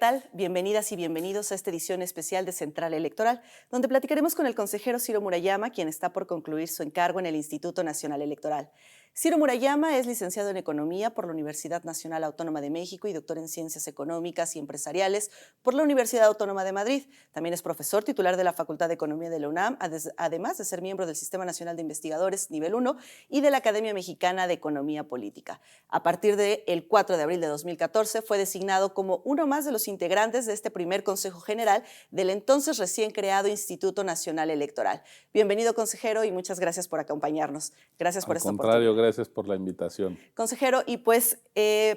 tal? Bienvenidas y bienvenidos a esta edición especial de Central Electoral, donde platicaremos con el consejero Ciro Murayama, quien está por concluir su encargo en el Instituto Nacional Electoral. Ciro Murayama es licenciado en Economía por la Universidad Nacional Autónoma de México y doctor en Ciencias Económicas y Empresariales por la Universidad Autónoma de Madrid. También es profesor titular de la Facultad de Economía de la UNAM, además de ser miembro del Sistema Nacional de Investigadores Nivel 1 y de la Academia Mexicana de Economía Política. A partir del 4 de abril de 2014 fue designado como uno más de los integrantes de este primer Consejo General del entonces recién creado Instituto Nacional Electoral. Bienvenido, consejero, y muchas gracias por acompañarnos. Gracias por esta oportunidad. Al contrario, gracias por la invitación. Consejero, y pues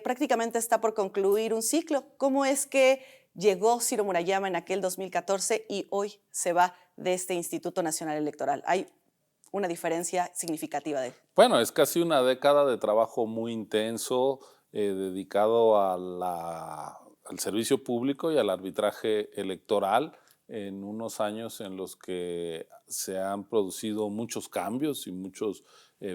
prácticamente está por concluir un ciclo. ¿Cómo es que llegó Ciro Murayama en aquel 2014 y hoy se va de este Instituto Nacional Electoral? Hay una diferencia significativa de él. Bueno, es casi una década de trabajo muy intenso, dedicado al servicio público y al arbitraje electoral, en unos años en los que se han producido muchos cambios y muchos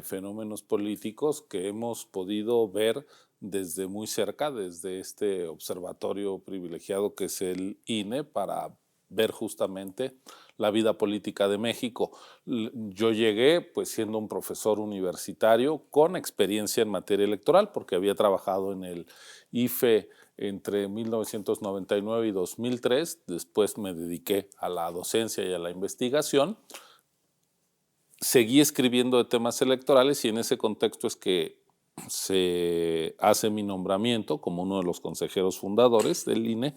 fenómenos políticos que hemos podido ver desde muy cerca, desde este observatorio privilegiado que es el INE, para ver justamente la vida política de México. Yo llegué pues siendo un profesor universitario con experiencia en materia electoral, porque había trabajado en el IFE entre 1999 y 2003, después me dediqué a la docencia y a la investigación, seguí escribiendo de temas electorales y en ese contexto es que se hace mi nombramiento como uno de los consejeros fundadores del INE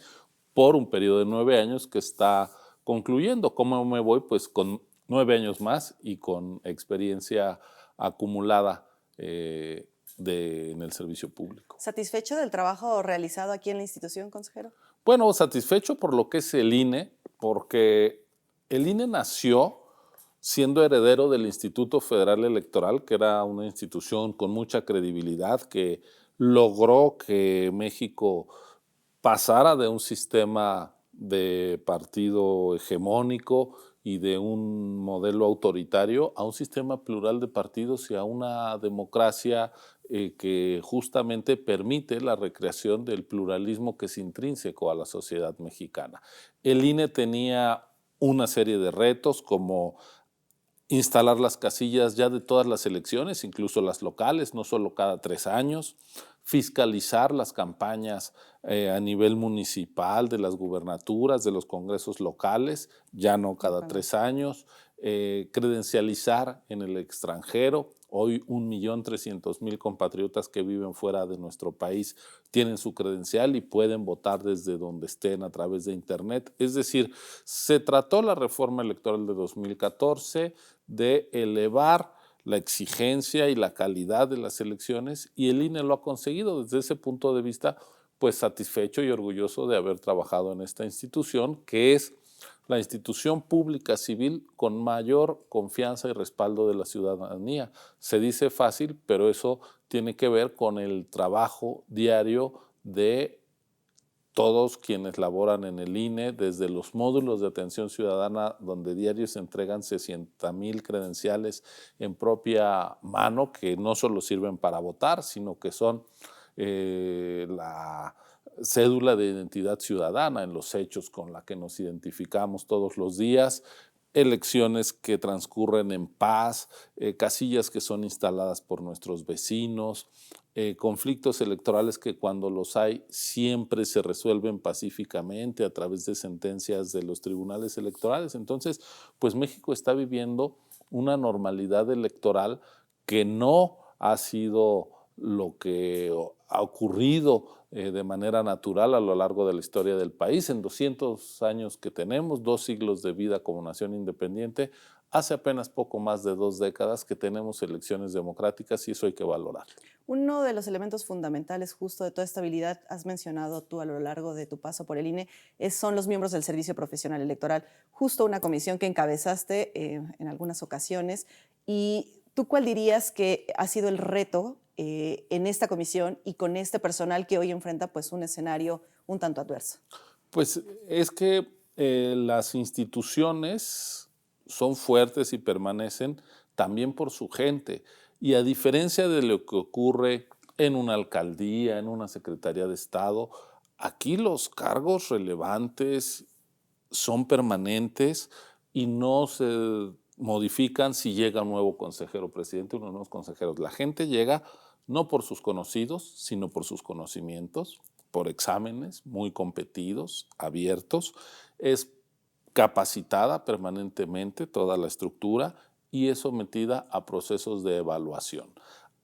por un periodo de 9 años que está concluyendo. ¿Cómo me voy? Pues con 9 años más y con experiencia acumulada en el servicio público. ¿Satisfecho del trabajo realizado aquí en la institución, consejero? Bueno, satisfecho por lo que es el INE, porque el INE nació siendo heredero del Instituto Federal Electoral, que era una institución con mucha credibilidad, que logró que México pasara de un sistema de partido hegemónico y de un modelo autoritario a un sistema plural de partidos y a una democracia que justamente permite la recreación del pluralismo que es intrínseco a la sociedad mexicana. El INE tenía una serie de retos como instalar las casillas ya de todas las elecciones, incluso las locales, no solo cada 3 años, fiscalizar las campañas a nivel municipal, de las gubernaturas, de los congresos locales, ya no cada 3 años, credencializar en el extranjero. Hoy 1.300.000 compatriotas que viven fuera de nuestro país tienen su credencial y pueden votar desde donde estén a través de Internet. Es decir, se trató la reforma electoral de 2014 de elevar la exigencia y la calidad de las elecciones y el INE lo ha conseguido. Desde ese punto de vista, pues satisfecho y orgulloso de haber trabajado en esta institución, que es la institución pública civil con mayor confianza y respaldo de la ciudadanía. Se dice fácil, pero eso tiene que ver con el trabajo diario de todos quienes laboran en el INE, desde los módulos de atención ciudadana, donde diario se entregan 60,000 credenciales en propia mano, que no solo sirven para votar, sino que son la cédula de identidad ciudadana en los hechos con la que nos identificamos todos los días, elecciones que transcurren en paz, casillas que son instaladas por nuestros vecinos, conflictos electorales que cuando los hay siempre se resuelven pacíficamente a través de sentencias de los tribunales electorales. Entonces, pues México está viviendo una normalidad electoral que no ha sido lo que ha ocurrido de manera natural a lo largo de la historia del país. En 200 años que tenemos, 2 siglos de vida como nación independiente, hace apenas poco más de 2 décadas que tenemos elecciones democráticas y eso hay que valorar. Uno de los elementos fundamentales justo de toda estabilidad, has mencionado tú a lo largo de tu paso por el INE, son los miembros del Servicio Profesional Electoral, justo una comisión que encabezaste en algunas ocasiones. ¿Y tú cuál dirías que ha sido el reto en esta comisión y con este personal que hoy enfrenta pues, un escenario un tanto adverso? Pues es que las instituciones son fuertes y permanecen también por su gente. Y a diferencia de lo que ocurre en una alcaldía, en una secretaría de Estado, aquí los cargos relevantes son permanentes y no se modifican si llega un nuevo consejero presidente o unos nuevos consejeros. La gente llega no por sus conocidos, sino por sus conocimientos, por exámenes muy competidos, abiertos. Es capacitada permanentemente toda la estructura y es sometida a procesos de evaluación.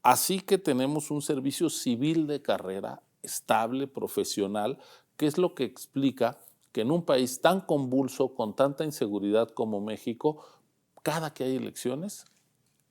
Así que tenemos un servicio civil de carrera estable, profesional, que es lo que explica que en un país tan convulso, con tanta inseguridad como México, cada que hay elecciones,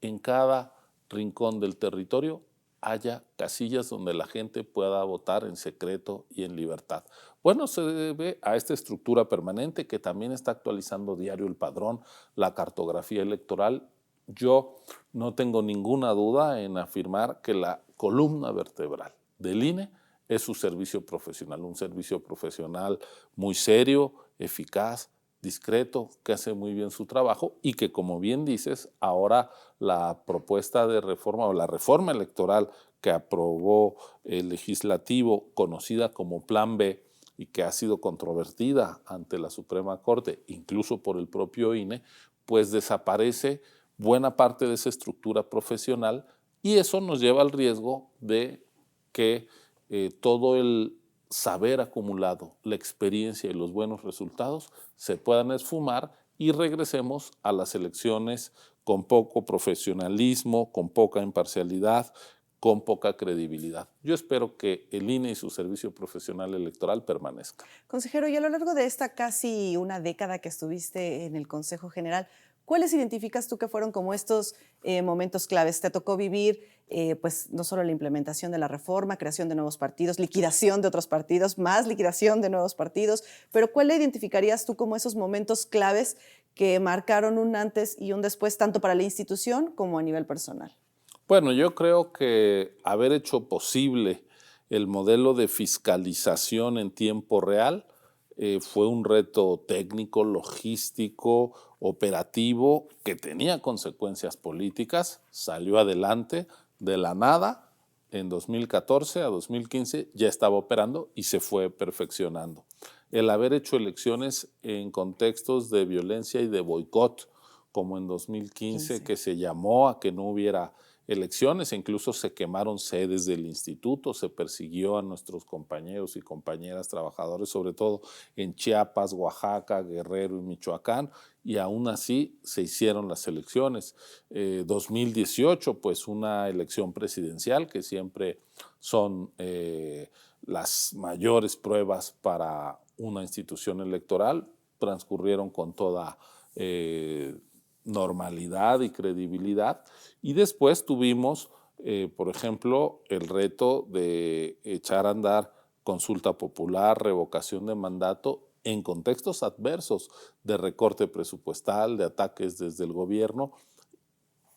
en cada rincón del territorio haya casillas donde la gente pueda votar en secreto y en libertad. Bueno, se debe a esta estructura permanente que también está actualizando diario el padrón, la cartografía electoral. Yo no tengo ninguna duda en afirmar que la columna vertebral del INE es su servicio profesional, un servicio profesional muy serio, eficaz, discreto, que hace muy bien su trabajo y que, como bien dices, ahora la propuesta de reforma o la reforma electoral que aprobó el legislativo, conocida como Plan B, y que ha sido controvertida ante la Suprema Corte, incluso por el propio INE, pues desaparece buena parte de esa estructura profesional y eso nos lleva al riesgo de que todo el saber acumulado, la experiencia y los buenos resultados se puedan esfumar y regresemos a las elecciones con poco profesionalismo, con poca imparcialidad, con poca credibilidad. Yo espero que el INE y su servicio profesional electoral permanezcan. Consejero, y a lo largo de esta casi una década que estuviste en el Consejo General, ¿cuáles identificas tú que fueron como estos momentos claves? ¿Te tocó vivir pues no solo la implementación de la reforma, creación de nuevos partidos, liquidación de otros partidos, más liquidación de nuevos partidos, pero cuál le identificarías tú como esos momentos claves que marcaron un antes y un después tanto para la institución como a nivel personal? Bueno, yo creo que haber hecho posible el modelo de fiscalización en tiempo real fue un reto técnico, logístico, operativo, que tenía consecuencias políticas, salió adelante de la nada, en 2014 a 2015 ya estaba operando y se fue perfeccionando. El haber hecho elecciones en contextos de violencia y de boicot, como en 2015, que se llamó a que no hubiera elecciones, e incluso se quemaron sedes del instituto, se persiguió a nuestros compañeros y compañeras trabajadores, sobre todo en Chiapas, Oaxaca, Guerrero y Michoacán, y aún así se hicieron las elecciones. 2018, pues una elección presidencial que siempre son las mayores pruebas para una institución electoral, transcurrieron con toda normalidad y credibilidad. Y después tuvimos, por ejemplo, el reto de echar a andar consulta popular, revocación de mandato en contextos adversos de recorte presupuestal, de ataques desde el gobierno,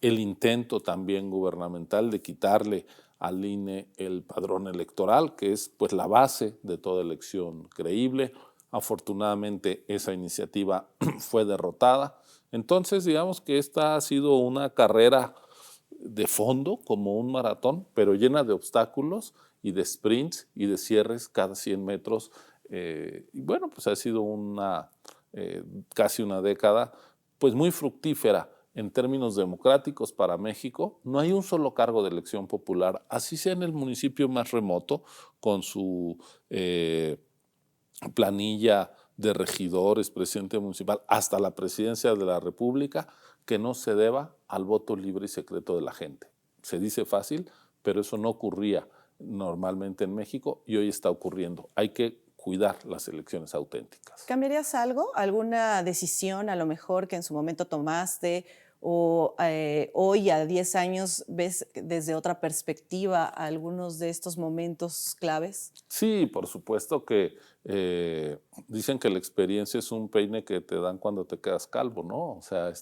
el intento también gubernamental de quitarle al INE el padrón electoral, que es pues la base de toda elección creíble. Afortunadamente esa iniciativa fue derrotada. Entonces, digamos que esta ha sido una carrera de fondo, como un maratón, pero llena de obstáculos y de sprints y de cierres cada 100 metros. Y bueno, pues ha sido casi una década, pues muy fructífera en términos democráticos para México. No hay un solo cargo de elección popular, así sea en el municipio más remoto, con su planilla de regidores, presidente municipal, hasta la presidencia de la República, que no se deba al voto libre y secreto de la gente. Se dice fácil, pero eso no ocurría normalmente en México y hoy está ocurriendo. Hay que cuidar las elecciones auténticas. ¿Cambiarías algo? ¿Alguna decisión a lo mejor que en su momento tomaste o hoy a 10 años ves desde otra perspectiva algunos de estos momentos claves? Sí, por supuesto que dicen que la experiencia es un peine que te dan cuando te quedas calvo, ¿no? O sea,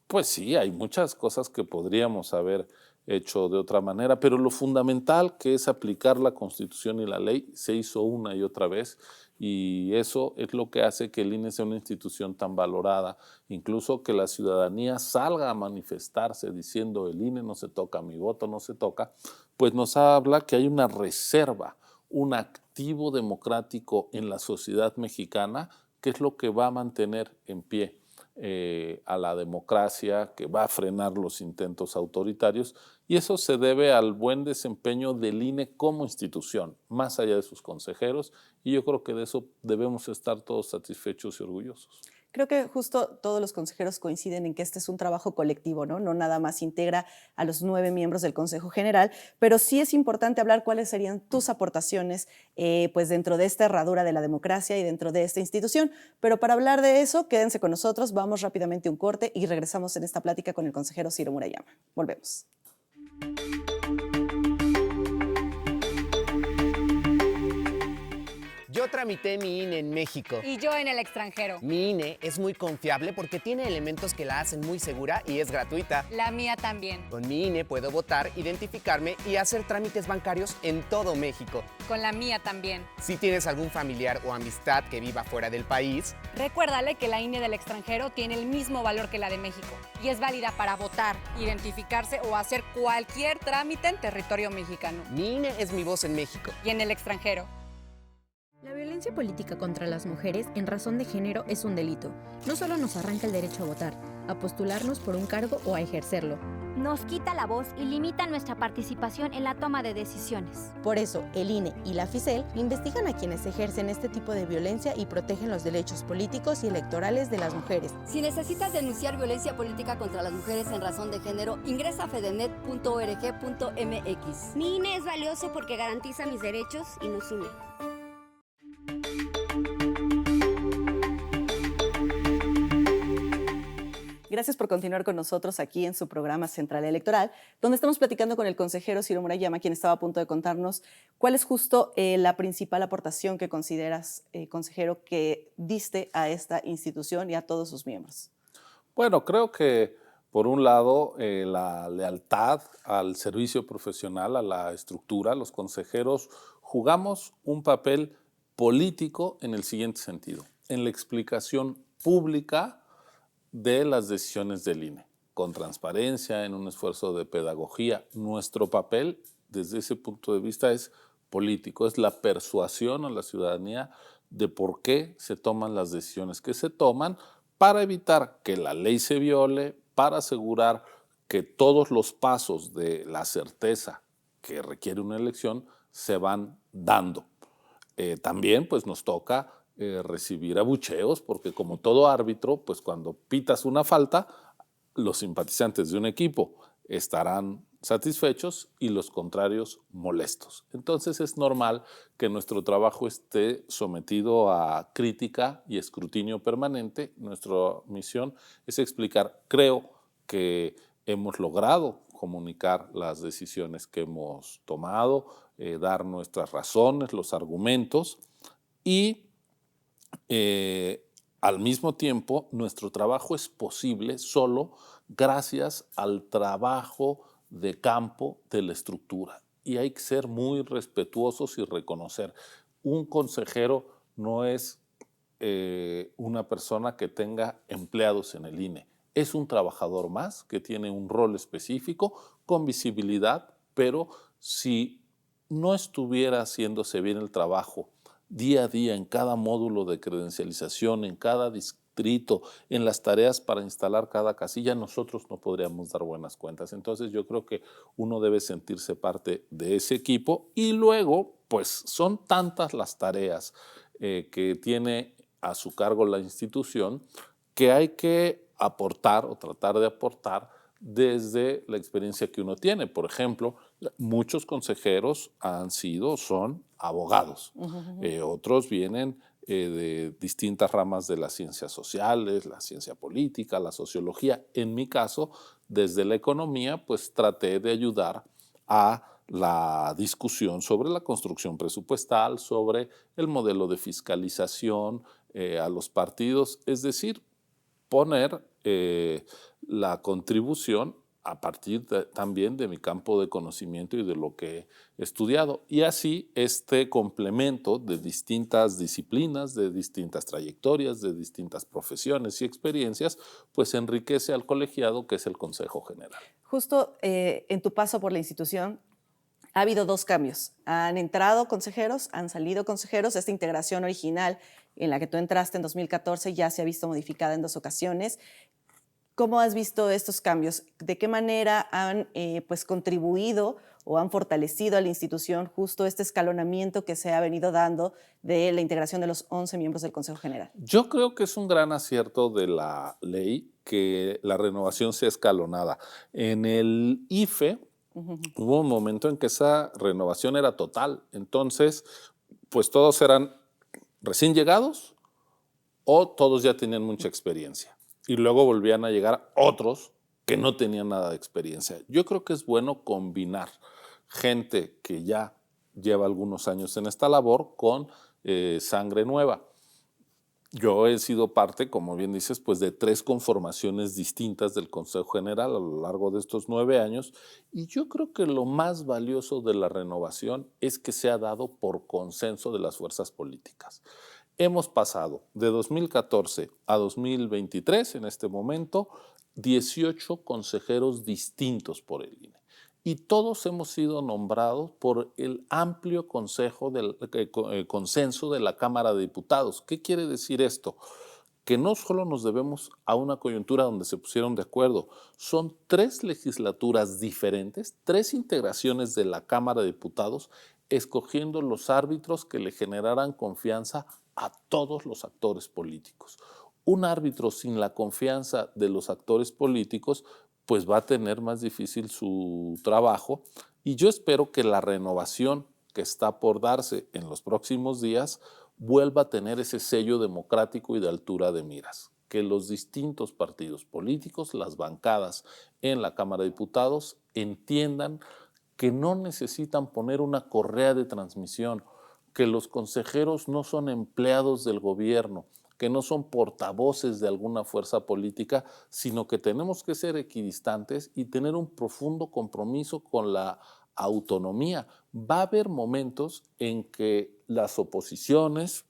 pues sí, hay muchas cosas que podríamos haber hecho de otra manera, pero lo fundamental que es aplicar la Constitución y la ley se hizo una y otra vez y eso es lo que hace que el INE sea una institución tan valorada, incluso que la ciudadanía salga a manifestarse diciendo el INE no se toca, mi voto no se toca, pues nos habla que hay una reserva, un activo democrático en la sociedad mexicana, que es lo que va a mantener en pie a la democracia, que va a frenar los intentos autoritarios, y eso se debe al buen desempeño del INE como institución, más allá de sus consejeros, y yo creo que de eso debemos estar todos satisfechos y orgullosos. Creo que justo todos los consejeros coinciden en que este es un trabajo colectivo, ¿no? No nada más integra a los 9 miembros del Consejo General, pero sí es importante hablar cuáles serían tus aportaciones pues dentro de esta herradura de la democracia y dentro de esta institución. Pero para hablar de eso, quédense con nosotros, vamos rápidamente a un corte y regresamos en esta plática con el consejero Ciro Murayama. Volvemos. Yo tramité mi INE en México. Y yo en el extranjero. Mi INE es muy confiable porque tiene elementos que la hacen muy segura y es gratuita. La mía también. Con mi INE puedo votar, identificarme y hacer trámites bancarios en todo México. Con la mía también. Si tienes algún familiar o amistad que viva fuera del país, recuérdale que la INE del extranjero tiene el mismo valor que la de México y es válida para votar, identificarse o hacer cualquier trámite en territorio mexicano. Mi INE es mi voz en México. Y en el extranjero. La violencia política contra las mujeres en razón de género es un delito. No solo nos arranca el derecho a votar, a postularnos por un cargo o a ejercerlo. Nos quita la voz y limita nuestra participación en la toma de decisiones. Por eso, el INE y la FICEL investigan a quienes ejercen este tipo de violencia y protegen los derechos políticos y electorales de las mujeres. Si necesitas denunciar violencia política contra las mujeres en razón de género, ingresa a fedenet.org.mx. Mi INE es valioso porque garantiza mis derechos y nos une. Gracias por continuar con nosotros aquí en su programa Central Electoral, donde estamos platicando con el consejero Ciro Murayama, quien estaba a punto de contarnos cuál es justo la principal aportación que consideras, consejero, que diste a esta institución y a todos sus miembros. Bueno, creo que por un lado la lealtad al servicio profesional, a la estructura, los consejeros jugamos un papel político en el siguiente sentido, en la explicación pública de las decisiones del INE, con transparencia, en un esfuerzo de pedagogía. Nuestro papel, desde ese punto de vista, es político, es la persuasión a la ciudadanía de por qué se toman las decisiones que se toman para evitar que la ley se viole, para asegurar que todos los pasos de la certeza que requiere una elección se van dando. También pues nos toca recibir abucheos, porque como todo árbitro, pues cuando pitas una falta, los simpatizantes de un equipo estarán satisfechos y los contrarios molestos. Entonces es normal que nuestro trabajo esté sometido a crítica y escrutinio permanente. Nuestra misión es explicar, creo que hemos logrado comunicar las decisiones que hemos tomado, dar nuestras razones, los argumentos y al mismo tiempo, nuestro trabajo es posible solo gracias al trabajo de campo de la estructura. Y hay que ser muy respetuosos y reconocer. Un consejero no es una persona que tenga empleados en el INE. Es un trabajador más que tiene un rol específico con visibilidad, pero si no estuviera haciéndose bien el trabajo día a día en cada módulo de credencialización, en cada distrito, en las tareas para instalar cada casilla, nosotros no podríamos dar buenas cuentas. Entonces yo creo que uno debe sentirse parte de ese equipo y luego, pues son tantas las tareas que tiene a su cargo la institución que hay que aportar o tratar de aportar desde la experiencia que uno tiene. Por ejemplo, muchos consejeros son abogados. Otros vienen de distintas ramas de las ciencias sociales, la ciencia política, la sociología. En mi caso, desde la economía, pues traté de ayudar a la discusión sobre la construcción presupuestal, sobre el modelo de fiscalización a los partidos, es decir, poner la contribución a partir también de mi campo de conocimiento y de lo que he estudiado. Y así este complemento de distintas disciplinas, de distintas trayectorias, de distintas profesiones y experiencias, pues enriquece al colegiado que es el Consejo General. Justo en tu paso por la institución, Ha habido dos cambios. Han entrado consejeros, han salido consejeros. Esta integración original en la que tú entraste en 2014 ya se ha visto modificada en 2 ocasiones. ¿Cómo has visto estos cambios? ¿De qué manera han contribuido o han fortalecido a la institución justo este escalonamiento que se ha venido dando de la integración de los 11 miembros del Consejo General? Yo creo que es un gran acierto de la ley que la renovación sea escalonada. En el IFE hubo un momento en que esa renovación era total. Entonces, pues todos eran recién llegados o todos ya tenían mucha experiencia. Y luego volvían a llegar otros que no tenían nada de experiencia. Yo creo que es bueno combinar gente que ya lleva algunos años en esta labor con sangre nueva. Yo he sido parte, como bien dices, pues de 3 conformaciones distintas del Consejo General a lo largo de estos 9 años, y yo creo que lo más valioso de la renovación es que se ha dado por consenso de las fuerzas políticas. Hemos pasado de 2014 a 2023, en este momento, 18 consejeros distintos por el INE. Y todos hemos sido nombrados por el amplio consenso de la Cámara de Diputados. ¿Qué quiere decir esto? Que no solo nos debemos a una coyuntura donde se pusieron de acuerdo, son 3 legislaturas diferentes, 3 integraciones de la Cámara de Diputados, escogiendo los árbitros que le generaran confianza a todos los actores políticos. Un árbitro sin la confianza de los actores políticos pues va a tener más difícil su trabajo, y yo espero que la renovación que está por darse en los próximos días vuelva a tener ese sello democrático y de altura de miras, que los distintos partidos políticos, las bancadas en la Cámara de Diputados, entiendan que no necesitan poner una correa de transmisión, que los consejeros no son empleados del gobierno, que no son portavoces de alguna fuerza política, sino que tenemos que ser equidistantes y tener un profundo compromiso con la autonomía. Va a haber momentos en que las oposiciones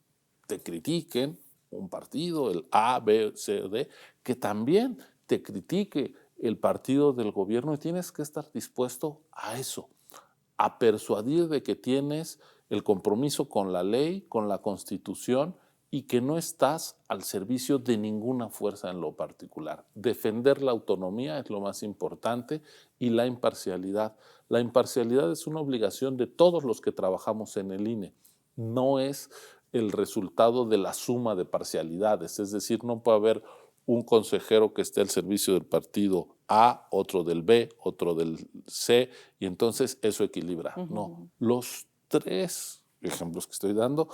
te critiquen, un partido, el A, B, C o D, que también te critique el partido del gobierno, y tienes que estar dispuesto a eso, a persuadir de que tienes el compromiso con la ley, con la Constitución, y que no estás al servicio de ninguna fuerza en lo particular. Defender la autonomía es lo más importante, y la imparcialidad. La imparcialidad es una obligación de todos los que trabajamos en el INE. No es el resultado de la suma de parcialidades, es decir, no puede haber un consejero que esté al servicio del partido A, otro del B, otro del C, y entonces eso equilibra. No, los 3 ejemplos que estoy dando,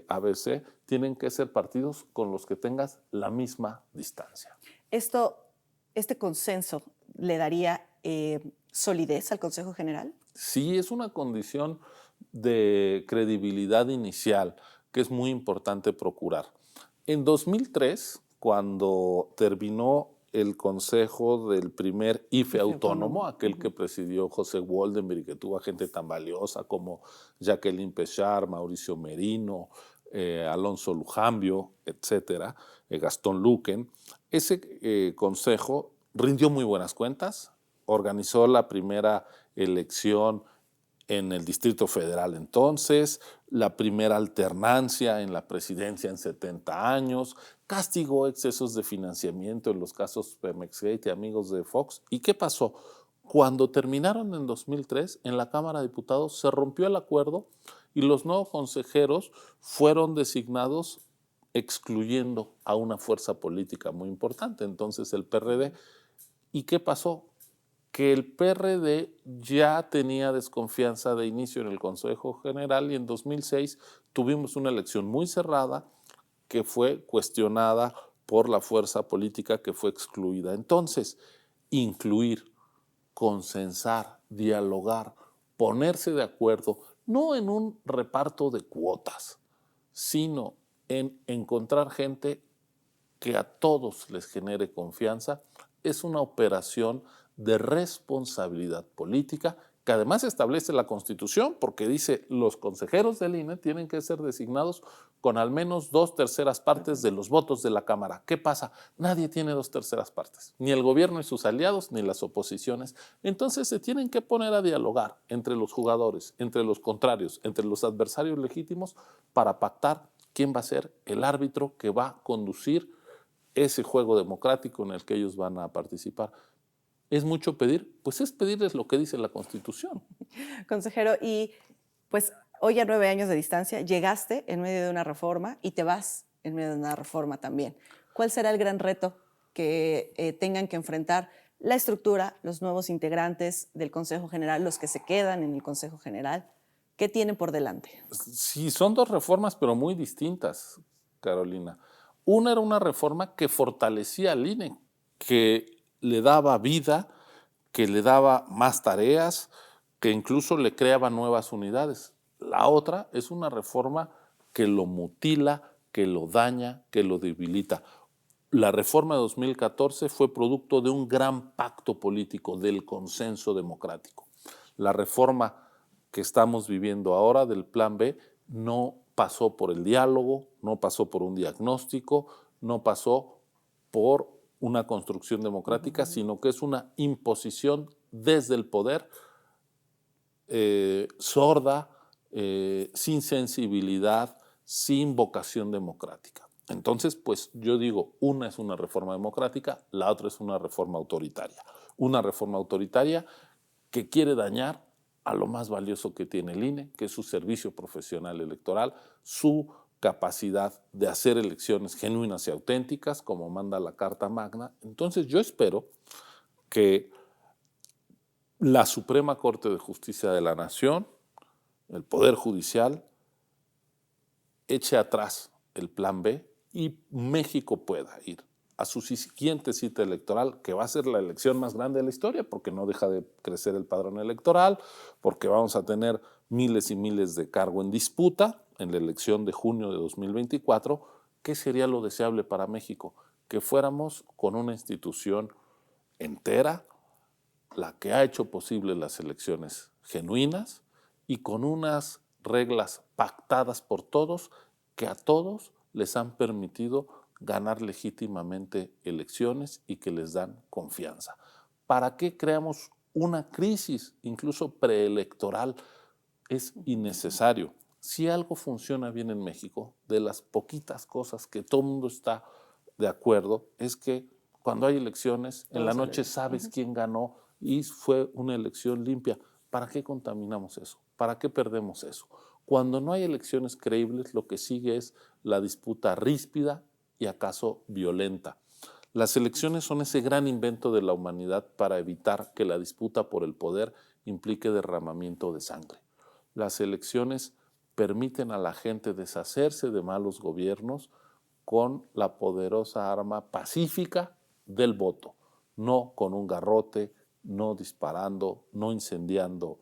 ABC, tienen que ser partidos con los que tengas la misma distancia. ¿Este consenso le daría solidez al Consejo General? Sí, es una condición de credibilidad inicial que es muy importante procurar. En 2003, cuando terminó el consejo del primer IFE autónomo, aquel que presidió José Woldenberg y que tuvo a gente tan valiosa como Jacqueline Pechar, Mauricio Merino, Alonso Lujambio, etcétera, Gastón Luquen. Ese consejo rindió muy buenas cuentas, organizó la primera elección en el Distrito Federal entonces, la primera alternancia en la presidencia en 70 años, castigó excesos de financiamiento en los casos Pemexgate y Amigos de Fox. ¿Y qué pasó? Cuando terminaron en 2003, en la Cámara de Diputados se rompió el acuerdo y los nuevos consejeros fueron designados excluyendo a una fuerza política muy importante, entonces el PRD. ¿Y qué pasó? Que el PRD ya tenía desconfianza de inicio en el Consejo General, y en 2006 tuvimos una elección muy cerrada que fue cuestionada por la fuerza política que fue excluida. Entonces, incluir, consensar, dialogar, ponerse de acuerdo, no en un reparto de cuotas, sino en encontrar gente que a todos les genere confianza, es una operación de responsabilidad política que además establece la Constitución, porque dice los consejeros del INE tienen que ser designados con al menos 2/3 partes de los votos de la Cámara. ¿Qué pasa? Nadie tiene 2/3 partes, ni el gobierno y sus aliados, ni las oposiciones. Entonces se tienen que poner a dialogar entre los jugadores, entre los contrarios, entre los adversarios legítimos para pactar quién va a ser el árbitro que va a conducir ese juego democrático en el que ellos van a participar. ¿Es mucho pedir? Pues es pedirles lo que dice la Constitución. Consejero, y pues hoy a 9 años de distancia llegaste en medio de una reforma y te vas en medio de una reforma también. ¿Cuál será el gran reto que tengan que enfrentar la estructura, los nuevos integrantes del Consejo General, los que se quedan en el Consejo General? ¿Qué tienen por delante? Sí, son dos reformas, pero muy distintas, Carolina. Una era una reforma que fortalecía al INE, que le daba vida, que le daba más tareas, que incluso le creaba nuevas unidades. La otra es una reforma que lo mutila, que lo daña, que lo debilita. La reforma de 2014 fue producto de un gran pacto político, del consenso democrático. La reforma que estamos viviendo ahora del Plan B no pasó por el diálogo, no pasó por un diagnóstico, no pasó por una construcción democrática, sino que es una imposición desde el poder sorda, sin sensibilidad, sin vocación democrática. Entonces, pues yo digo, una es una reforma democrática, la otra es una reforma autoritaria. Una reforma autoritaria que quiere dañar a lo más valioso que tiene el INE, que es su servicio profesional electoral, su capacidad de hacer elecciones genuinas y auténticas, como manda la Carta Magna. Entonces yo espero que la Suprema Corte de Justicia de la Nación, el Poder Judicial, eche atrás el Plan B y México pueda ir a su siguiente cita electoral, que va a ser la elección más grande de la historia, porque no deja de crecer el padrón electoral, porque vamos a tener miles y miles de cargos en disputa en la elección de junio de 2024. ¿Qué sería lo deseable para México? Que fuéramos con una institución entera, la que ha hecho posible las elecciones genuinas y con unas reglas pactadas por todos, que a todos les han permitido ganar legítimamente elecciones y que les dan confianza. ¿Para qué creamos una crisis, incluso preelectoral? Es innecesario. Si algo funciona bien en México, de las poquitas cosas que todo el mundo está de acuerdo, es que cuando hay elecciones, en la noche sabes quién ganó y fue una elección limpia. ¿Para qué contaminamos eso? ¿Para qué perdemos eso? Cuando no hay elecciones creíbles, lo que sigue es la disputa ríspida y acaso violenta. Las elecciones son ese gran invento de la humanidad para evitar que la disputa por el poder implique derramamiento de sangre. Las elecciones permiten a la gente deshacerse de malos gobiernos con la poderosa arma pacífica del voto, no con un garrote, no disparando, no incendiando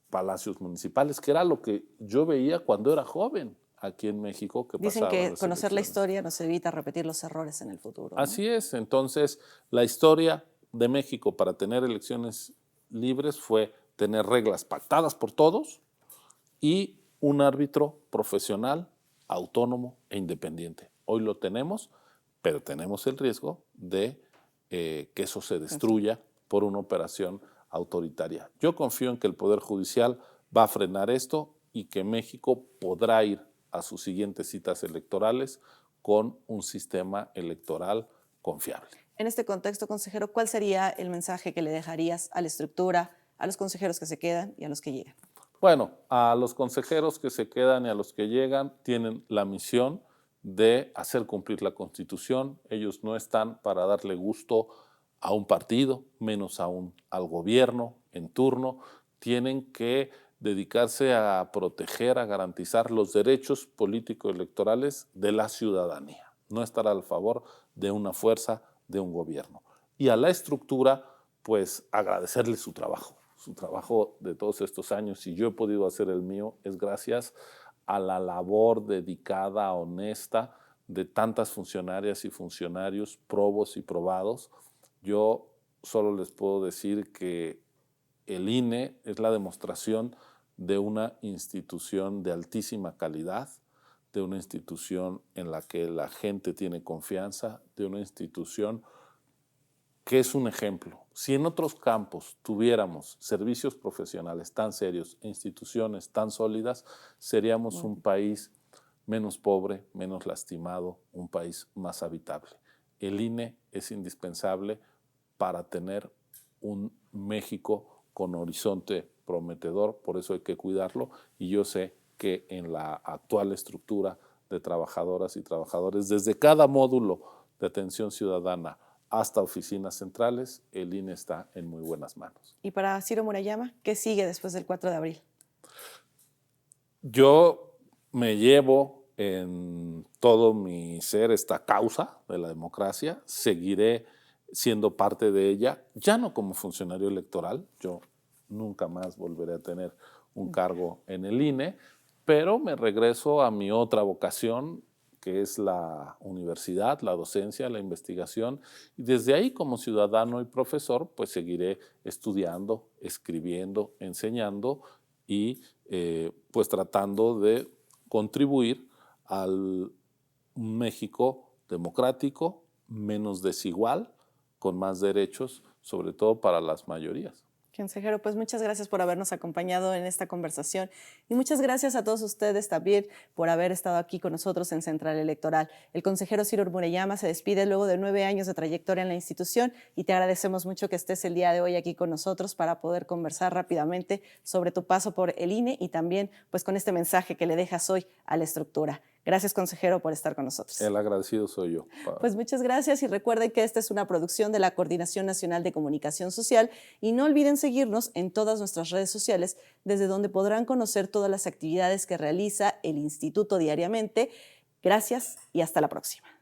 palacios municipales, que era lo que yo veía cuando era joven aquí en México. Que dicen que conocer la elecciones. Historia nos evita repetir los errores en el futuro, ¿no? Así es, entonces la historia de México para tener elecciones libres fue tener reglas pactadas por todos y un árbitro profesional, autónomo e independiente. Hoy lo tenemos, pero tenemos el riesgo de que eso se destruya por una operación autoritaria. Yo confío en que el Poder Judicial va a frenar esto y que México podrá ir a sus siguientes citas electorales con un sistema electoral confiable. En este contexto, consejero, ¿cuál sería el mensaje que le dejarías a la estructura, a los consejeros que se quedan y a los que llegan? Bueno, a los consejeros que se quedan y a los que llegan tienen la misión de hacer cumplir la Constitución. Ellos no están para darle gusto a un partido, menos aún al gobierno en turno. Tienen que dedicarse a proteger, a garantizar los derechos político-electorales de la ciudadanía, no estar al favor de una fuerza, de un gobierno. Y a la estructura, pues agradecerle su trabajo de todos estos años. Si yo he podido hacer el mío, es gracias a la labor dedicada, honesta, de tantas funcionarias y funcionarios probos y probados. Yo solo les puedo decir que el INE es la demostración de una institución de altísima calidad, de una institución en la que la gente tiene confianza, de una institución que es un ejemplo. Si en otros campos tuviéramos servicios profesionales tan serios, instituciones tan sólidas, seríamos un país menos pobre, menos lastimado, un país más habitable. El INE es indispensable para tener un México con horizonte prometedor, por eso hay que cuidarlo, y yo sé que en la actual estructura de trabajadoras y trabajadores, desde cada módulo de atención ciudadana hasta oficinas centrales, el INE está en muy buenas manos. Y para Ciro Murayama, ¿qué sigue después del 4 de abril? Yo me llevo en todo mi ser esta causa de la democracia, seguiré siendo parte de ella, ya no como funcionario electoral, yo nunca más volveré a tener un cargo en el INE, pero me regreso a mi otra vocación, que es la universidad, la docencia, la investigación, y desde ahí como ciudadano y profesor, pues seguiré estudiando, escribiendo, enseñando y pues tratando de contribuir al México democrático, menos desigual, con más derechos, sobre todo para las mayorías. Consejero, pues muchas gracias por habernos acompañado en esta conversación y muchas gracias a todos ustedes también por haber estado aquí con nosotros en Central Electoral. El consejero Ciro Murayama se despide luego de 9 años de trayectoria en la institución y te agradecemos mucho que estés el día de hoy aquí con nosotros para poder conversar rápidamente sobre tu paso por el INE y también pues con este mensaje que le dejas hoy a la estructura. Gracias, consejero, por estar con nosotros. El agradecido soy yo. Pues muchas gracias y recuerden que esta es una producción de la Coordinación Nacional de Comunicación Social y no olviden seguirnos en todas nuestras redes sociales desde donde podrán conocer todas las actividades que realiza el Instituto diariamente. Gracias y hasta la próxima.